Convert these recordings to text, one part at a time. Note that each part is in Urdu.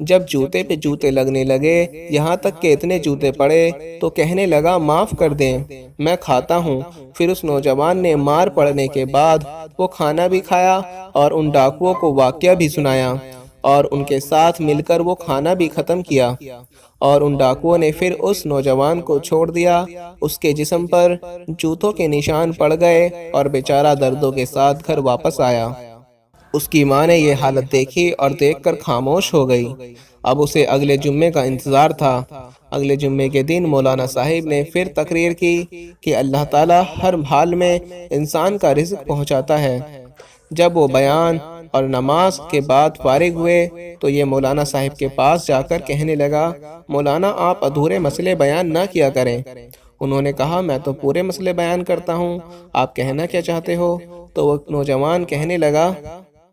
جب جوتے پہ جوتے لگنے لگے، یہاں تک کہ اتنے جوتے پڑے تو کہنے لگا معاف کر دیں، میں کھاتا ہوں۔ پھر اس نوجوان نے مار پڑنے کے بعد وہ کھانا بھی کھایا اور ان ڈاکوؤں کو واقعہ بھی سنایا، اور ان کے ساتھ مل کر وہ کھانا بھی ختم کیا، اور ان ڈاکوؤں نے پھر اس نوجوان کو چھوڑ دیا۔ اس کے جسم پر جوتوں کے نشان پڑ گئے اور بیچارہ دردوں کے ساتھ گھر واپس آیا۔ اس کی ماں نے یہ حالت دیکھی اور دیکھ کر خاموش ہو گئی۔ اب اسے اگلے جمعے کا انتظار تھا۔ اگلے جمعے کے دن مولانا صاحب نے پھر تقریر کی کہ اللہ تعالیٰ ہر حال میں انسان کا رزق پہنچاتا ہے۔ جب وہ بیان اور نماز کے بعد فارغ ہوئے تو یہ مولانا صاحب کے پاس جا کر کہنے لگا، مولانا آپ ادھورے مسئلے بیان نہ کیا کریں۔ انہوں نے کہا، میں تو پورے مسئلے بیان کرتا ہوں، آپ کہنا کیا چاہتے ہو؟ تو وہ نوجوان کہنے لگا،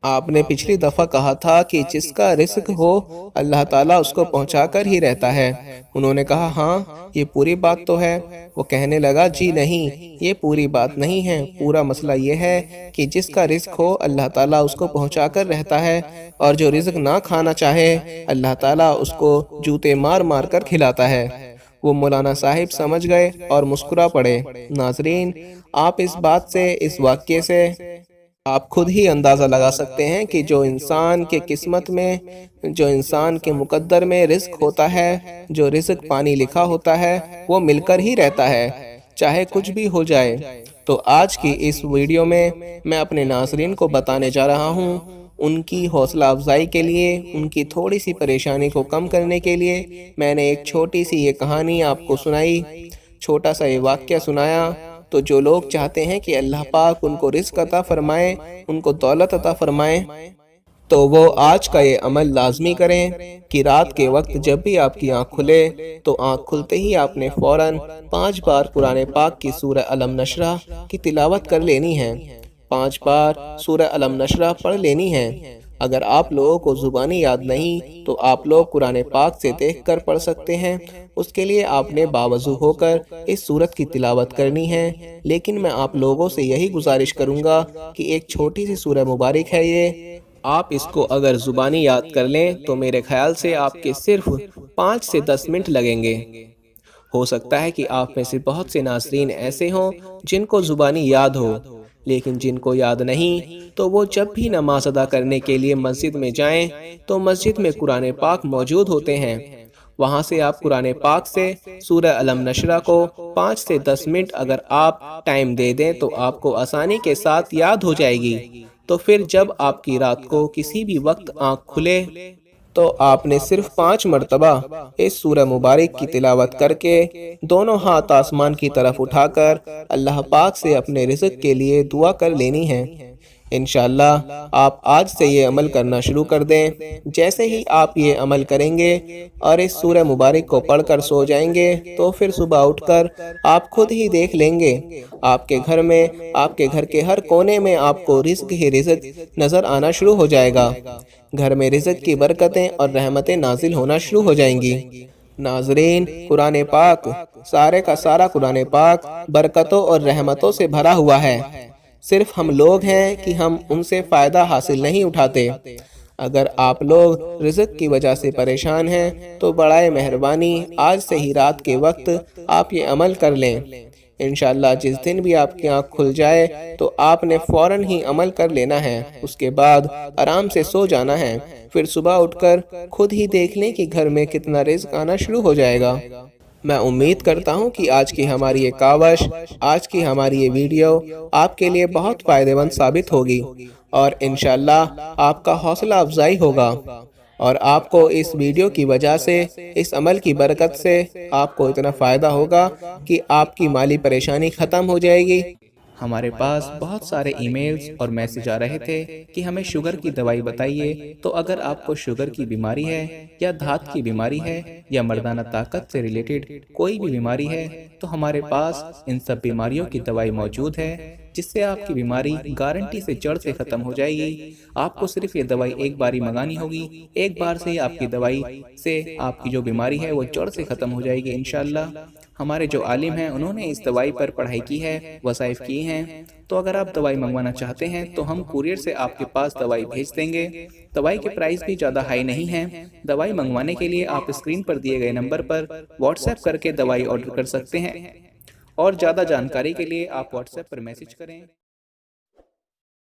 آپ نے پچھلی دفعہ کہا تھا کہ جس کا رزق ہو اللہ تعالیٰ اس کو پہنچا کر ہی رہتا ہے۔ انہوں نے کہا، ہاں یہ پوری بات تو ہے۔ وہ کہنے لگا، جی نہیں، یہ پوری بات نہیں ہے، پورا مسئلہ یہ ہے کہ جس کا رزق ہو اللہ تعالیٰ اس کو پہنچا کر رہتا ہے، اور جو رزق نہ کھانا چاہے اللہ تعالیٰ اس کو جوتے مار مار کر کھلاتا ہے۔ وہ مولانا صاحب سمجھ گئے اور مسکرا پڑے۔ ناظرین، آپ اس بات سے، اس واقعے سے آپ خود ہی اندازہ لگا سکتے ہیں کہ جو انسان کے قسمت میں، جو انسان کے مقدر میں رزق ہوتا ہے، جو رزق پانی لکھا ہوتا ہے، وہ مل کر ہی رہتا ہے، چاہے کچھ بھی ہو جائے۔ تو آج کی اس ویڈیو میں اپنے ناظرین کو بتانے جا رہا ہوں، ان کی حوصلہ افزائی کے لیے، ان کی تھوڑی سی پریشانی کو کم کرنے کے لیے میں نے ایک چھوٹی سی یہ کہانی آپ کو سنائی، چھوٹا سا یہ واقعہ سنایا۔ تو جو لوگ چاہتے ہیں کہ اللہ پاک ان کو رزق عطا فرمائے، ان کو دولت عطا فرمائے، تو وہ آج کا یہ عمل لازمی کریں کہ رات کے وقت جب بھی آپ کی آنکھ کھلے تو آنکھ کھلتے ہی آپ نے فوراً 5 بار قرآن پاک کی سورہ علم نشرح کی تلاوت کر لینی ہے۔ 5 بار سورہ علم نشرح پڑھ لینی ہے۔ اگر آپ لوگوں کو زبانی یاد نہیں تو آپ لوگ قرآن پاک سے دیکھ کر پڑھ سکتے ہیں۔ اس کے لیے آپ نے باوضو ہو کر اس سورت کی تلاوت کرنی ہے، لیکن میں آپ لوگوں سے یہی گزارش کروں گا کہ ایک چھوٹی سی سورہ مبارک ہے یہ، آپ اس کو اگر زبانی یاد کر لیں تو میرے خیال سے آپ کے صرف 5 سے 10 منٹ لگیں گے۔ ہو سکتا ہے کہ آپ میں سے بہت سے ناظرین ایسے ہوں جن کو زبانی یاد ہو، لیکن جن کو یاد نہیں تو وہ جب بھی نماز ادا کرنے کے لیے مسجد میں جائیں تو مسجد میں قرآن پاک موجود ہوتے ہیں، وہاں سے آپ قرآن پاک سے سورہ علم نشرح کو 5 سے 10 منٹ اگر آپ ٹائم دے دیں تو آپ کو آسانی کے ساتھ یاد ہو جائے گی۔ تو پھر جب آپ کی رات کو کسی بھی وقت آنکھ کھلے تو آپ نے صرف 5 مرتبہ اس سورہ مبارک کی تلاوت کر کے دونوں ہاتھ آسمان کی طرف اٹھا کر اللہ پاک سے اپنے رزق کے لیے دعا کر لینی ہے۔ انشاءاللہ آپ آج سے یہ عمل کرنا شروع کر دیں۔ جیسے ہی آپ یہ عمل کریں گے اور اس سورہ مبارک کو پڑھ کر سو جائیں گے تو پھر صبح اٹھ کر آپ خود ہی دیکھ لیں گے آپ کے گھر میں، آپ کے گھر کے ہر کونے میں آپ کو رزق ہی رزق نظر آنا شروع ہو جائے گا۔ گھر میں رزق کی برکتیں اور رحمتیں نازل ہونا شروع ہو جائیں گی۔ ناظرین، قرآن پاک، سارے کا سارا قرآن پاک برکتوں اور رحمتوں سے بھرا ہوا ہے، صرف ہم لوگ ہیں کہ ہم ان سے فائدہ حاصل نہیں اٹھاتے۔ اگر آپ لوگ رزق کی وجہ سے پریشان ہیں تو برائے مہربانی آج سے ہی رات کے وقت آپ یہ عمل کر لیں۔ انشاءاللہ جس دن بھی آپ کی آنکھ کھل جائے تو آپ نے فوراً ہی عمل کر لینا ہے، اس کے بعد آرام سے سو جانا ہے، پھر صبح اٹھ کر خود ہی دیکھ لیں کہ گھر میں کتنا رزق آنا شروع ہو جائے گا۔ میں امید کرتا ہوں کہ آج کی ہماری یہ کاوش، آج کی ہماری یہ ویڈیو آپ کے لیے بہت فائدہ مند ثابت ہوگی، اور انشاءاللہ آپ کا حوصلہ افزائی ہوگا، اور آپ کو اس ویڈیو کی وجہ سے، اس عمل کی برکت سے آپ کو اتنا فائدہ ہوگا کہ آپ کی مالی پریشانی ختم ہو جائے گی۔ ہمارے پاس بہت سارے ای میلز اور میسج آ رہے تھے کہ ہمیں شوگر کی دوائی بتائیے، تو اگر آپ کو شوگر کی بیماری ہے یا دھات کی بیماری ہے یا مردانہ طاقت سے ریلیٹڈ کوئی بھی بیماری ہے تو ہمارے پاس ان سب بیماریوں کی دوائی موجود ہے، جس سے آپ کی بیماری گارنٹی سے جڑ سے ختم ہو جائے گی۔ آپ کو صرف یہ دوائی ایک باری منگانی ہوگی، ایک بار سے ہی آپ کی دوائی سے آپ کی جو بیماری ہے وہ جڑ سے ختم ہو جائے گی انشاءاللہ۔ ہمارے جو عالم ہیں انہوں نے اس دوائی پر پڑھائی کی ہے، وظائف کیے ہیں۔ تو اگر آپ دوائی منگوانا چاہتے ہیں تو ہم کوریئر سے آپ کے پاس دوائی بھیج دیں گے۔ دوائی کے پرائس بھی زیادہ ہائی نہیں ہیں۔ دوائی منگوانے کے لیے آپ اسکرین پر دیے گئے نمبر پر واٹس ایپ کر کے دوائی آرڈر کر سکتے ہیں، اور زیادہ جانکاری کے لیے آپ واٹس ایپ پر میسج کریں۔